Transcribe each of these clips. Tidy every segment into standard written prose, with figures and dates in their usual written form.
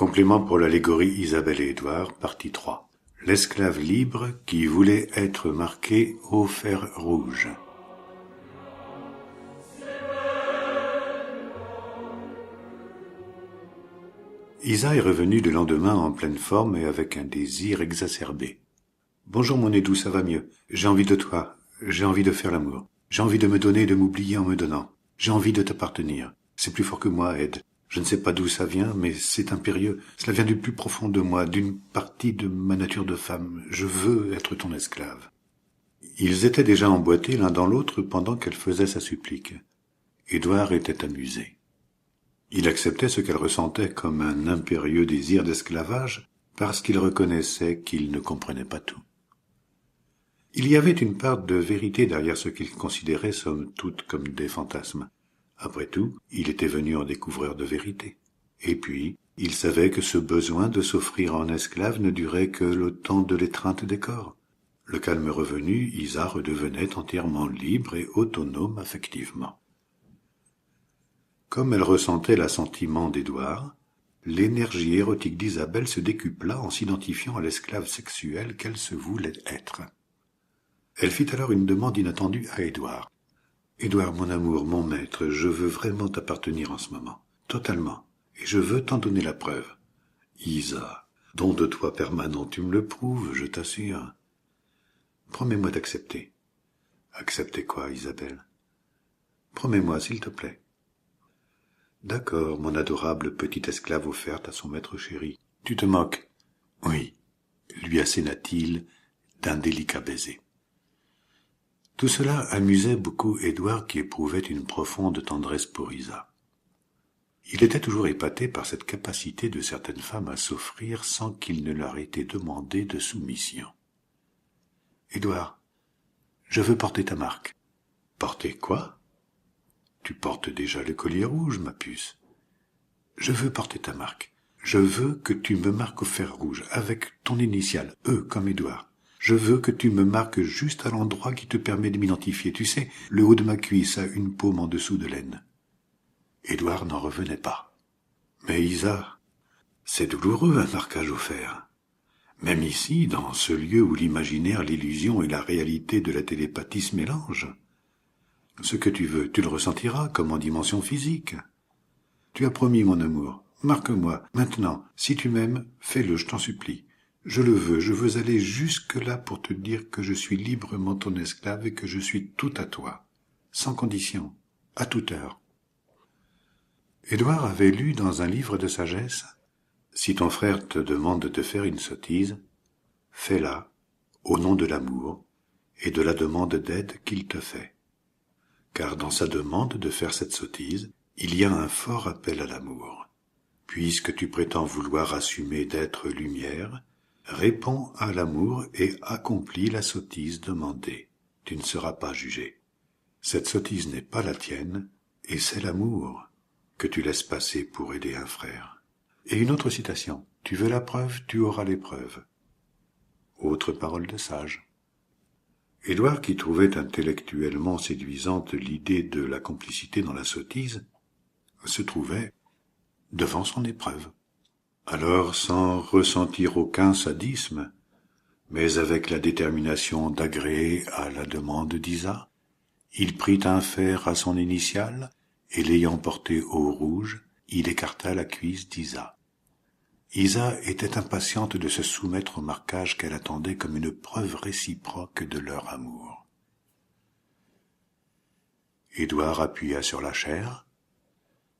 Complément pour l'allégorie Isabelle et Édouard, partie 3. L'esclave libre qui voulait être marqué au fer rouge. Isa est revenue le lendemain en pleine forme et avec un désir exacerbé. « Bonjour mon Édou, ça va mieux. J'ai envie de toi. J'ai envie de faire l'amour. J'ai envie de me donner et de m'oublier en me donnant. J'ai envie de t'appartenir. C'est plus fort que moi, Ed. Je ne sais pas d'où ça vient, mais c'est impérieux. Cela vient du plus profond de moi, d'une partie de ma nature de femme. Je veux être ton esclave. » Ils étaient déjà emboîtés l'un dans l'autre pendant qu'elle faisait sa supplique. Édouard était amusé. Il acceptait ce qu'elle ressentait comme un impérieux désir d'esclavage parce qu'il reconnaissait qu'il ne comprenait pas tout. Il y avait une part de vérité derrière ce qu'il considérait somme toute comme des fantasmes. Après tout, il était venu en découvreur de vérité. Et puis, il savait que ce besoin de s'offrir en esclave ne durait que le temps de l'étreinte des corps. Le calme revenu, Isa redevenait entièrement libre et autonome affectivement. Comme elle ressentait l'assentiment d'Édouard, l'énergie érotique d'Isabelle se décupla en s'identifiant à l'esclave sexuelle qu'elle se voulait être. Elle fit alors une demande inattendue à Édouard. « Édouard, mon amour, mon maître, je veux vraiment t'appartenir en ce moment, totalement, et je veux t'en donner la preuve. »« Isa, don de toi permanent, tu me le prouves, je t'assure. »« Promets-moi d'accepter. »« Accepter quoi, Isabelle ? » ?»« Promets-moi, s'il te plaît. » »« D'accord, mon adorable petite esclave offerte à son maître chéri. Tu te moques ? » ?»« Oui, » lui asséna-t-il d'un délicat baiser. Tout cela amusait beaucoup Édouard qui éprouvait une profonde tendresse pour Isa. Il était toujours épaté par cette capacité de certaines femmes à s'offrir sans qu'il ne leur ait été demandé de soumission. « Édouard, je veux porter ta marque. »« Porter quoi ? » ?»« Tu portes déjà le collier rouge, ma puce. »« Je veux porter ta marque. Je veux que tu me marques au fer rouge, avec ton initiale, E comme Édouard. Je veux que tu me marques juste à l'endroit qui te permet de m'identifier. Tu sais, le haut de ma cuisse a une paume en dessous de l'aine. » Édouard n'en revenait pas. « Mais Isa, c'est douloureux un marquage au fer. Même ici, dans ce lieu où l'imaginaire, l'illusion et la réalité de la télépathie se mélangent. Ce que tu veux, tu le ressentiras comme en dimension physique. Tu as promis, mon amour. Marque-moi. Maintenant, si tu m'aimes, fais-le, je t'en supplie. Je le veux, je veux aller jusque-là pour te dire que je suis librement ton esclave et que je suis tout à toi, sans condition, à toute heure. » Édouard avait lu dans un livre de sagesse « Si ton frère te demande de faire une sottise, fais-la au nom de l'amour et de la demande d'aide qu'il te fait. Car dans sa demande de faire cette sottise, il y a un fort appel à l'amour. Puisque tu prétends vouloir assumer d'être lumière, réponds à l'amour et accomplis la sottise demandée. Tu ne seras pas jugé. Cette sottise n'est pas la tienne, et c'est l'amour que tu laisses passer pour aider un frère. » Et une autre citation. « Tu veux la preuve, tu auras l'épreuve. » Autre parole de sage. Édouard, qui trouvait intellectuellement séduisante l'idée de la complicité dans la sottise, se trouvait devant son épreuve. Alors, sans ressentir aucun sadisme, mais avec la détermination d'agréer à la demande d'Isa, il prit un fer à son initiale, et l'ayant porté au rouge, il écarta la cuisse d'Isa. Isa était impatiente de se soumettre au marquage qu'elle attendait comme une preuve réciproque de leur amour. Édouard appuya sur la chair,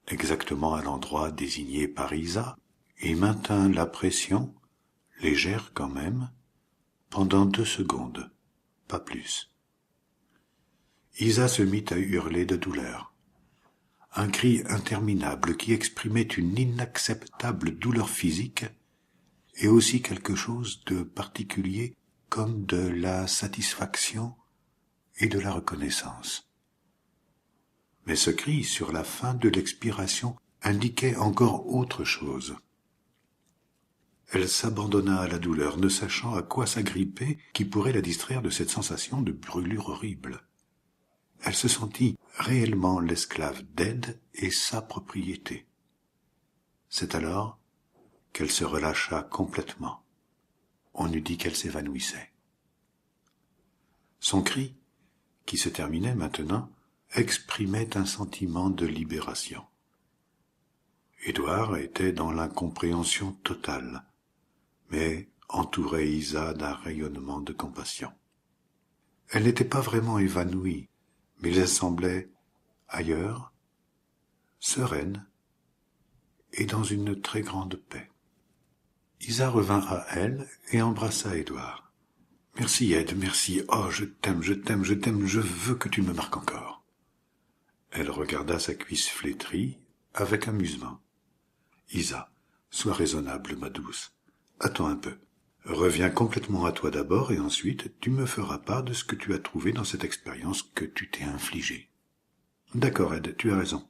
exactement à l'endroit désigné par Isa, et maintint la pression, légère quand même, pendant 2 secondes, pas plus. Isa se mit à hurler de douleur. Un cri interminable qui exprimait une inacceptable douleur physique et aussi quelque chose de particulier comme de la satisfaction et de la reconnaissance. Mais ce cri, sur la fin de l'expiration, indiquait encore autre chose. Elle s'abandonna à la douleur, ne sachant à quoi s'agripper qui pourrait la distraire de cette sensation de brûlure horrible. Elle se sentit réellement l'esclave d'Ed et sa propriété. C'est alors qu'elle se relâcha complètement. On eût dit qu'elle s'évanouissait. Son cri, qui se terminait maintenant, exprimait un sentiment de libération. Édouard était dans l'incompréhension totale, mais entourait Isa d'un rayonnement de compassion. Elle n'était pas vraiment évanouie, mais elle semblait ailleurs, sereine et dans une très grande paix. Isa revint à elle et embrassa Édouard. « Merci, Ed, merci. Oh, je t'aime, je t'aime, je t'aime, je veux que tu me marques encore. » Elle regarda sa cuisse flétrie avec amusement. « Isa, sois raisonnable, ma douce. Attends un peu. Reviens complètement à toi d'abord et ensuite tu me feras part de ce que tu as trouvé dans cette expérience que tu t'es infligée. »« D'accord, Ed, tu as raison.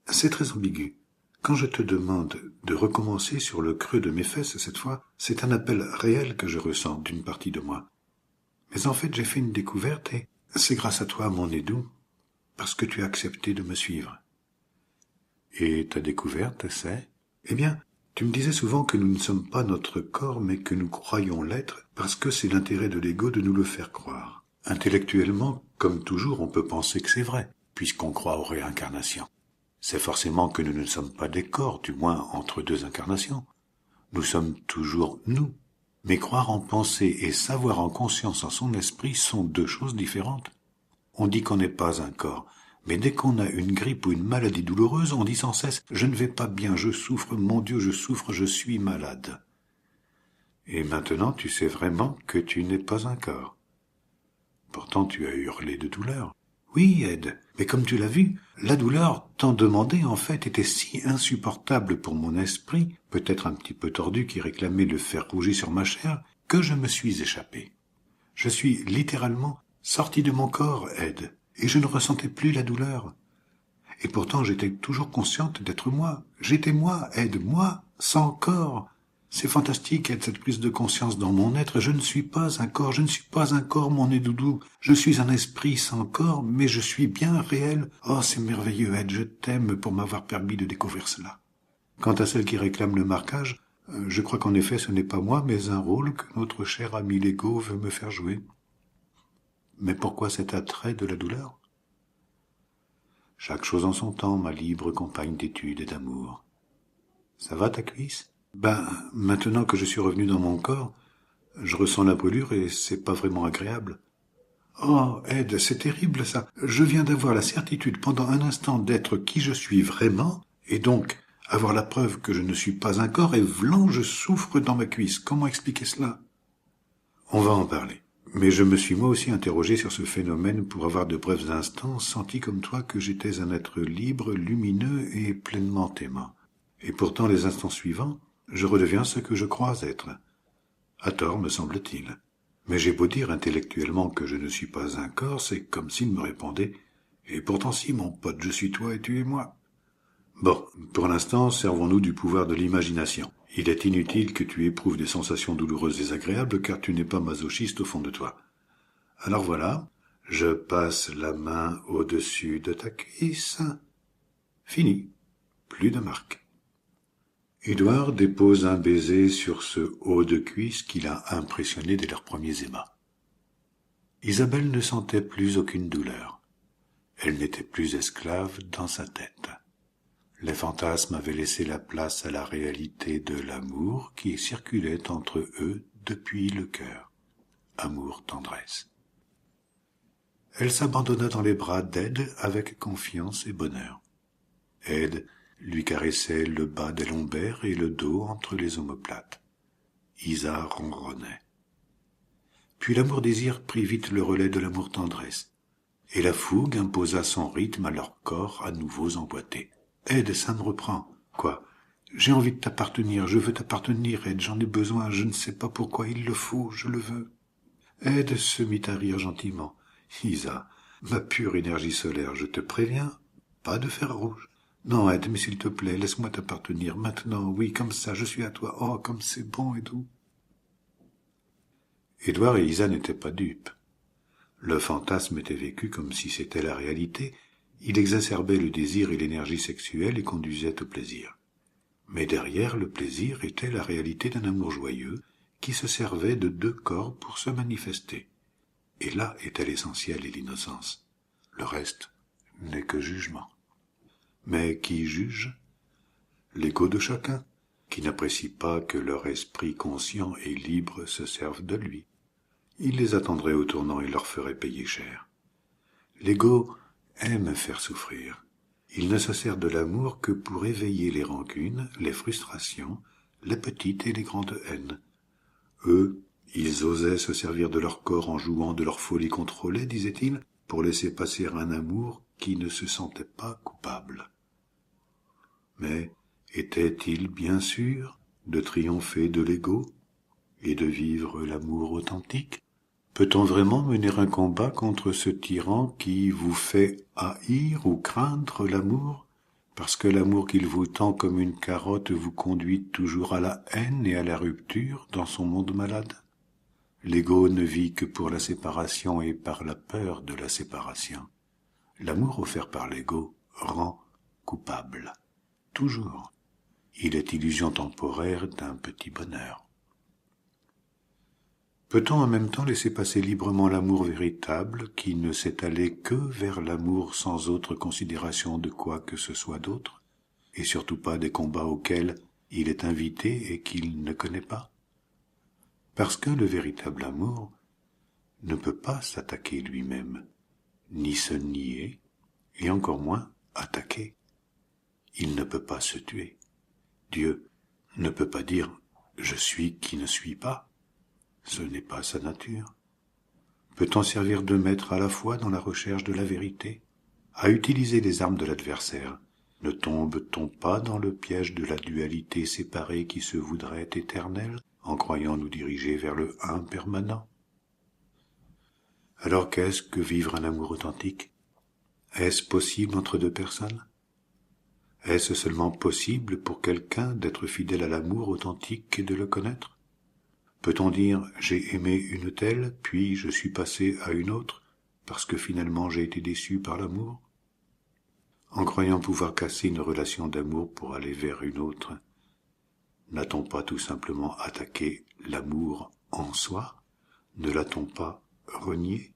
C'est très ambigu. Quand je te demande de recommencer sur le creux de mes fesses cette fois, c'est un appel réel que je ressens d'une partie de moi. Mais en fait, j'ai fait une découverte et c'est grâce à toi, mon Édou, parce que tu as accepté de me suivre. » « Et ta découverte, c'est ? » « Eh bien, tu me disais souvent que nous ne sommes pas notre corps, mais que nous croyons l'être, parce que c'est l'intérêt de l'ego de nous le faire croire. Intellectuellement, comme toujours, on peut penser que c'est vrai, puisqu'on croit aux réincarnations. C'est forcément que nous ne sommes pas des corps, du moins entre deux incarnations. Nous sommes toujours nous. Mais croire en pensée et savoir en conscience en son esprit sont deux choses différentes. On dit qu'on n'est pas un corps. Mais dès qu'on a une grippe ou une maladie douloureuse, on dit sans cesse « Je ne vais pas bien, je souffre, mon Dieu, je souffre, je suis malade. » Et maintenant, tu sais vraiment que tu n'es pas un corps. Pourtant, tu as hurlé de douleur. Oui, Ed, mais comme tu l'as vu, la douleur tant demandée, en fait, était si insupportable pour mon esprit, peut-être un petit peu tordu qui réclamait le fer rougi sur ma chair, que je me suis échappé. Je suis littéralement sorti de mon corps, Ed. Et je ne ressentais plus la douleur. Et pourtant, j'étais toujours consciente d'être moi. J'étais moi, Ed, moi, sans corps. C'est fantastique, Ed, cette prise de conscience dans mon être. Je ne suis pas un corps, je ne suis pas un corps, mon Edoudou. Je suis un esprit sans corps, mais je suis bien réel. Oh, c'est merveilleux, Ed, je t'aime pour m'avoir permis de découvrir cela. Quant à celle qui réclame le marquage, je crois qu'en effet, ce n'est pas moi, mais un rôle que notre cher ami l'ego veut me faire jouer. Mais pourquoi cet attrait de la douleur ? Chaque chose en son temps, ma libre compagne d'études et d'amour. Ça va ta cuisse ? Ben, maintenant que je suis revenu dans mon corps, je ressens la brûlure et c'est pas vraiment agréable. Oh, Ed, c'est terrible ça. Je viens d'avoir la certitude pendant un instant d'être qui je suis vraiment, et donc avoir la preuve que je ne suis pas un corps, et vlan, je souffre dans ma cuisse. Comment expliquer cela ? On va en parler. Mais je me suis moi aussi interrogé sur ce phénomène pour avoir de brefs instants senti comme toi que j'étais un être libre, lumineux et pleinement aimant. Et pourtant, les instants suivants, je redeviens ce que je crois être. À tort, me semble-t-il. Mais j'ai beau dire intellectuellement que je ne suis pas un corps, c'est comme s'il me répondait « Et pourtant si, mon pote, je suis toi et tu es moi. » Bon, pour l'instant, servons-nous du pouvoir de l'imagination. Il est inutile que tu éprouves des sensations douloureuses et agréables, car tu n'es pas masochiste au fond de toi. Alors voilà, je passe la main au-dessus de ta cuisse. Fini. Plus de marque. Édouard dépose un baiser sur ce haut de cuisse qui l'a impressionné dès leurs premiers ébats. Isabelle ne sentait plus aucune douleur. Elle n'était plus esclave dans sa tête. Les fantasmes avaient laissé la place à la réalité de l'amour qui circulait entre eux depuis le cœur. Amour, tendresse. Elle s'abandonna dans les bras d'Ed avec confiance et bonheur. Ed lui caressait le bas des lombaires et le dos entre les omoplates. Isa ronronnait. Puis l'amour-désir prit vite le relais de l'amour-tendresse, et la fougue imposa son rythme à leurs corps à nouveau emboîtés. « Ed, ça me reprend. »« Quoi ? J'ai envie de t'appartenir, je veux t'appartenir, Ed, j'en ai besoin, je ne sais pas pourquoi il le faut, je le veux. » Ed se mit à rire gentiment. « Isa, ma pure énergie solaire, je te préviens, pas de fer rouge. Non, Ed, mais s'il te plaît, laisse-moi t'appartenir, maintenant, oui, comme ça, je suis à toi, oh, comme c'est bon et doux. » Édouard et Isa n'étaient pas dupes. Le fantasme était vécu comme si c'était la réalité. Il exacerbait le désir et l'énergie sexuelle et conduisait au plaisir. Mais derrière le plaisir était la réalité d'un amour joyeux qui se servait de deux corps pour se manifester. Et là était l'essentiel et l'innocence. Le reste n'est que jugement. Mais qui juge? L'ego de chacun, qui n'apprécie pas que leur esprit conscient et libre se serve de lui. Il les attendrait au tournant et leur ferait payer cher. L'ego aime faire souffrir. Il ne se sert de l'amour que pour éveiller les rancunes, les frustrations, les petites et les grandes haines. Eux, ils osaient se servir de leur corps en jouant de leur folie contrôlée, disait-il, pour laisser passer un amour qui ne se sentait pas coupable. Mais était-il bien sûr de triompher de l'ego et de vivre l'amour authentique? Peut-on vraiment mener un combat contre ce tyran qui vous fait haïr ou craindre l'amour, parce que l'amour qu'il vous tend comme une carotte vous conduit toujours à la haine et à la rupture dans son monde malade? L'ego ne vit que pour la séparation et par la peur de la séparation. L'amour offert par l'ego rend coupable. Toujours. Il est illusion temporaire d'un petit bonheur. Peut-on en même temps laisser passer librement l'amour véritable qui ne s'est allé que vers l'amour sans autre considération de quoi que ce soit d'autre, et surtout pas des combats auxquels il est invité et qu'il ne connaît pas? Parce que le véritable amour ne peut pas s'attaquer lui-même, ni se nier, et encore moins attaquer. Il ne peut pas se tuer. Dieu ne peut pas dire « je suis qui ne suis pas ». Ce n'est pas sa nature. Peut-on servir de maître à la fois dans la recherche de la vérité, à utiliser les armes de l'adversaire? Ne tombe-t-on pas dans le piège de la dualité séparée qui se voudrait éternelle, en croyant nous diriger vers le un permanent? Alors qu'est-ce que vivre un amour authentique? Est-ce possible entre deux personnes? Est-ce seulement possible pour quelqu'un d'être fidèle à l'amour authentique et de le connaître? Peut-on dire « j'ai aimé une telle, puis je suis passé à une autre, parce que finalement j'ai été déçu par l'amour » en croyant pouvoir casser une relation d'amour pour aller vers une autre? N'a-t-on pas tout simplement attaqué l'amour en soi? Ne l'a-t-on pas renié?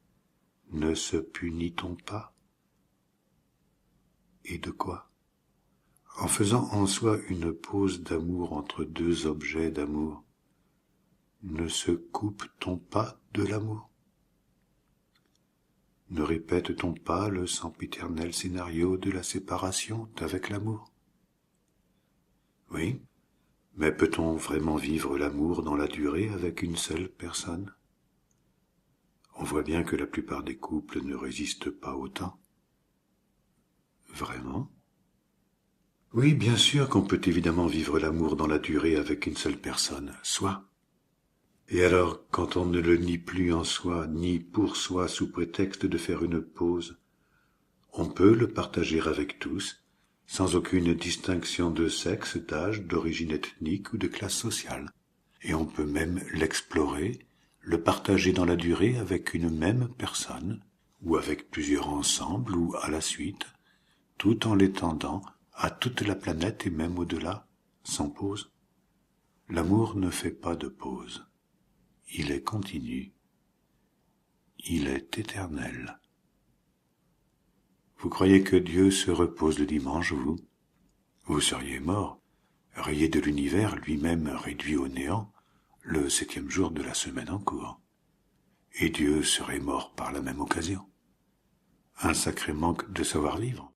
Ne se punit-on pas? Et de quoi? En faisant en soi une pause d'amour entre deux objets d'amour, ne se coupe-t-on pas de l'amour? Ne répète-t-on pas le sempiternel scénario de la séparation d'avec l'amour? Oui, mais peut-on vraiment vivre l'amour dans la durée avec une seule personne? On voit bien que la plupart des couples ne résistent pas autant. Vraiment? Oui, bien sûr qu'on peut évidemment vivre l'amour dans la durée avec une seule personne, soit. Et alors, quand on ne le nie plus en soi, ni pour soi sous prétexte de faire une pause, on peut le partager avec tous, sans aucune distinction de sexe, d'âge, d'origine ethnique ou de classe sociale. Et on peut même l'explorer, le partager dans la durée avec une même personne, ou avec plusieurs ensemble, ou à la suite, tout en l'étendant à toute la planète et même au-delà, sans pause. L'amour ne fait pas de pause. Il est continu. Il est éternel. Vous croyez que Dieu se repose le dimanche, vous? Vous seriez mort, rayé de l'univers, lui-même réduit au néant, le 7e jour de la semaine en cours. Et Dieu serait mort par la même occasion. Un sacré manque de savoir-vivre.